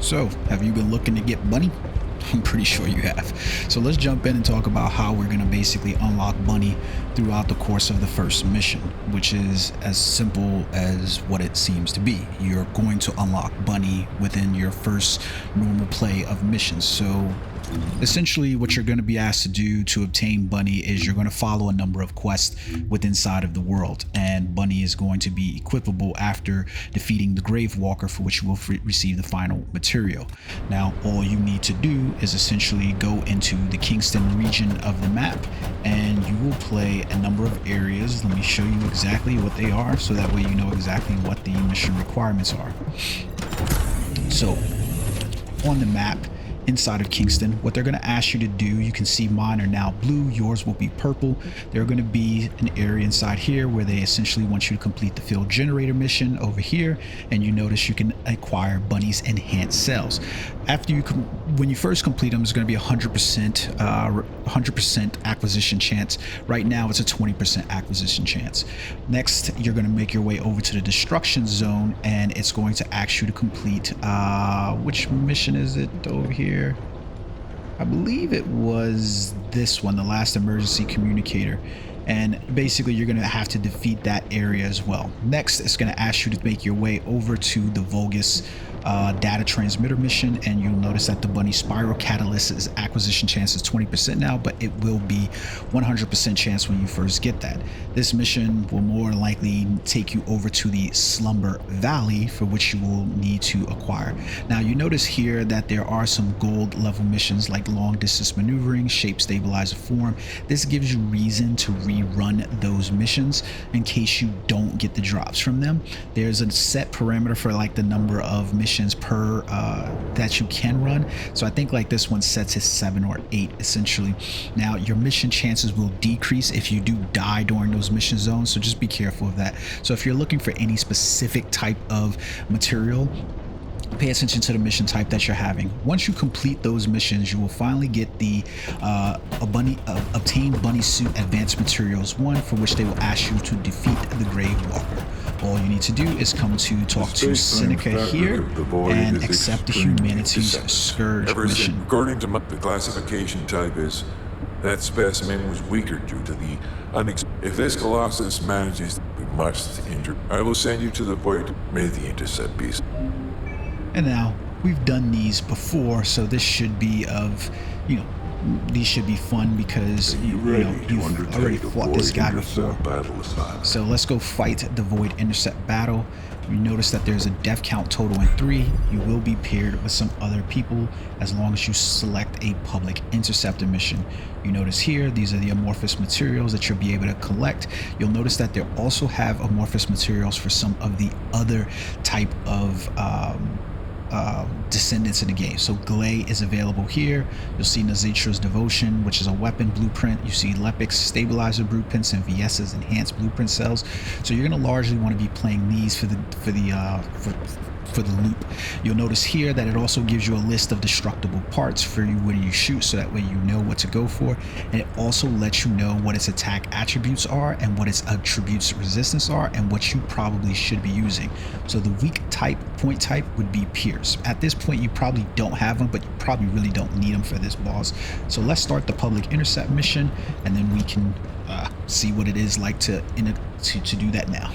So, have you been looking to get Bunny? I'm pretty sure you have. So let's jump in and talk about how we're going to basically unlock Bunny throughout the course of the first mission, which is as simple as what it seems to be. You're going to unlock Bunny within your first normal play of missions. So essentially what you're going to be asked to do to obtain Bunny is you're going to follow a number of quests within inside of the world, and Bunny is going to be equipable after defeating the Grave Walker, for which you will receive the final material. Now all you need to do is essentially go into the Kingston region of the map, and you will play a number of areas. Let me show you exactly what they are so that way you know exactly what the mission requirements are. So on the map inside of Kingston, what they're going to ask you to do, you can see mine are now blue, yours will be purple. They're going to be an area inside here where they essentially want you to complete the field generator mission over here, and you notice you can acquire Bunny's enhanced cells. After you when you first complete them, it's going to be 100% acquisition chance. Right now it's a 20% acquisition chance. Next, you're going to make your way over to the destruction zone, and it's going to ask you to complete which mission is it over here? I believe it was this one, the last emergency communicator. And basically you're going to have to defeat that area as well. Next, it's going to ask you to make your way over to the Vulgus data transmitter mission, and you'll notice that the Bunny Spiral Catalyst's acquisition chance is 20% now, but it will be 100% chance when you first get that. This mission will more likely take you over to the Slumber Valley, for which you will need to acquire. Now you notice here that there are some gold level missions like long distance maneuvering, shape stabilizer form. This gives you reason to rerun those missions in case you don't get the drops from them. There's a set parameter for like the number of missions per that you can run, so I think like this one sets at 7 or 8 essentially. Now your mission chances will decrease if you do die during those mission zones, so just be careful of that. So if you're looking for any specific type of material, pay attention to the mission type that you're having. Once you complete those missions, you will finally get the obtain Bunny Suit Advanced Materials 1, for which they will ask you to defeat the Grave Walker. All you need to do is come to talk to Seneca here and accept the Humanities Scourge mission. According to the classification type is that specimen was weaker due to the unexpected. If this Colossus manages, we must injure. I will send you to the point. May the intercept be. And now we've done these before, so this should be of, these should be fun because you've already fought this guy before. So let's go fight the Void Intercept battle. You notice that there's a death count total in 3. You will be paired with some other people as long as you select a public interceptor mission. You notice here, these are the amorphous materials that you'll be able to collect. You'll notice that they also have amorphous materials for some of the other type of descendants in the game. So Glay is available here. You'll see Nazitra's Devotion, which is a weapon blueprint. You see Lepic's stabilizer blueprints and VS's enhanced blueprint cells. So you're going to largely want to be playing these for the loop. You'll notice here that it also gives you a list of destructible parts for you when you shoot, so that way you know what to go for, and it also lets you know what its attack attributes are and what its attributes resistance are and what you probably should be using. So the weak type point type would be Pierce. At this point you probably don't have them, but you probably really don't need them for this boss. So let's start the public intercept mission, and then we can see what it is like to do that now.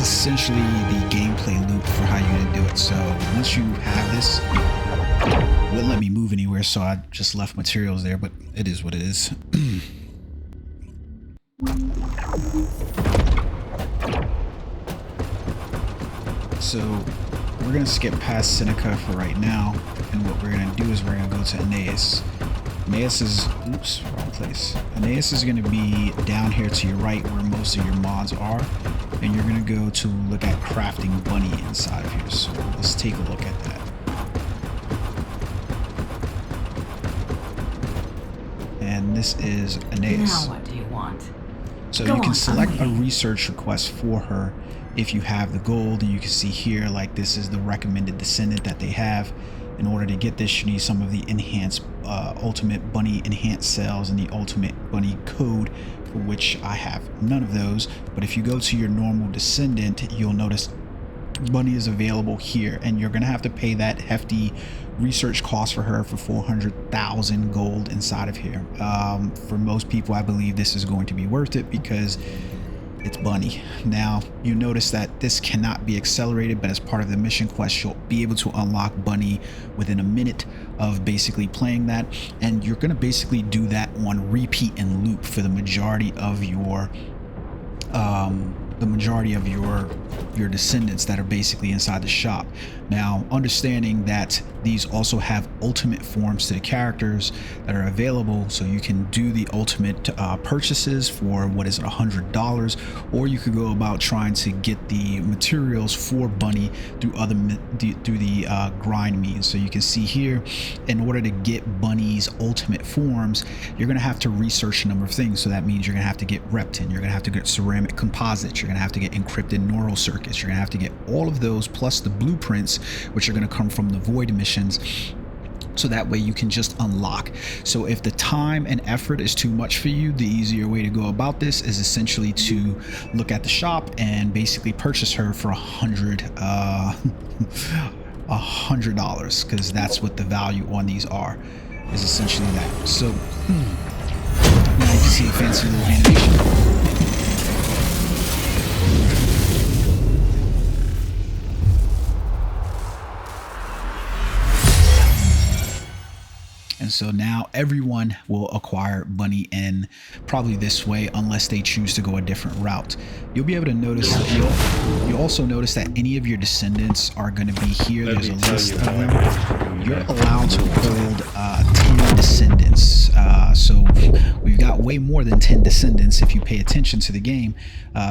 essentially the gameplay loop for how you're gonna do it. So once you have this, it wouldn't let me move anywhere, so I just left materials there, but it is what it is. So we're gonna skip past Seneca for right now, and what we're gonna do is we're gonna go to Aeneas. Aeneas is, oops, wrong place. Aeneas is gonna be down here to your right where most of your mods are, and you're gonna go to look at crafting bunny inside of here. So let's take a look at that. And this is Aeneas. Now what do you want? So you can select a research request for her if you have the gold, and you can see here like this is the recommended descendant that they have. In order to get this, you need some of the enhanced ultimate bunny enhanced cells and the ultimate bunny code, for which I have none of those. But if you go to your normal descendant, you'll notice bunny is available here, and you're gonna have to pay that hefty research cost for her for 400,000 gold inside of here. For most people, I believe this is going to be worth it because it's bunny. Now you notice that this cannot be accelerated, but as part of the mission quest, you'll be able to unlock bunny within a minute of basically playing that, and you're going to basically do that on repeat and loop for the majority of your your descendants that are basically inside the shop. Now, understanding that these also have ultimate forms to the characters that are available, so you can do the ultimate purchases for what is it, $100, or you could go about trying to get the materials for bunny through the grind means. So you can see here, in order to get bunny's ultimate forms, you're going to have to research a number of things. So that means you're going to have to get reptin, you're going to have to get ceramic composites, you're going to have to get encrypted neural circuits, you're going to have to get all of those plus the blueprints, which are going to come from the void missions, so that way you can just unlock. So if the time and effort is too much for you, the easier way to go about this is essentially to look at the shop and basically purchase her for $100, because that's what the value on these are, is essentially that. So now you can see a fancy little animation. And so now everyone will acquire bunny in probably this way, unless they choose to go a different route. You'll be able to notice that you'll also notice that any of your descendants are going to be here. There's a list of them. You're allowed to hold 10 descendants. So we've got way more than 10 descendants if you pay attention to the game.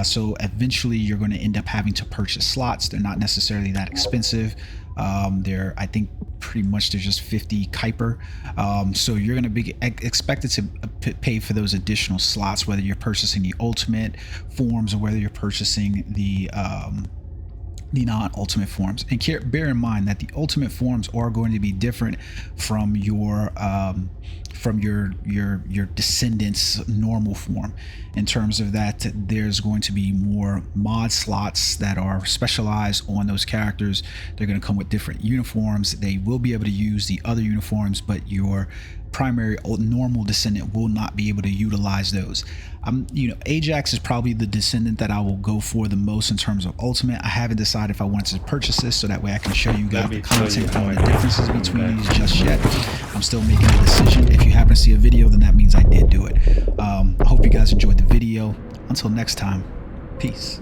So eventually you're going to end up having to purchase slots. They're not necessarily that expensive. I think pretty much there's just 50 Kuiper. So you're going to be expected to pay for those additional slots, whether you're purchasing the ultimate forms or whether you're purchasing the non-ultimate forms. And bear in mind that the ultimate forms are going to be different from your descendants normal form, in terms of that there's going to be more mod slots that are specialized on those characters. They're going to come with different uniforms. They will be able to use the other uniforms, but your primary normal descendant will not be able to utilize those. Ajax is probably the descendant that I will go for the most in terms of ultimate. I haven't decided if I wanted to purchase this, so that way I can show you guys the content on the differences between these just yet. I'm still making a decision. If you happen to see a video, then that means I did do it. I hope you guys enjoyed the video. Until next time, peace.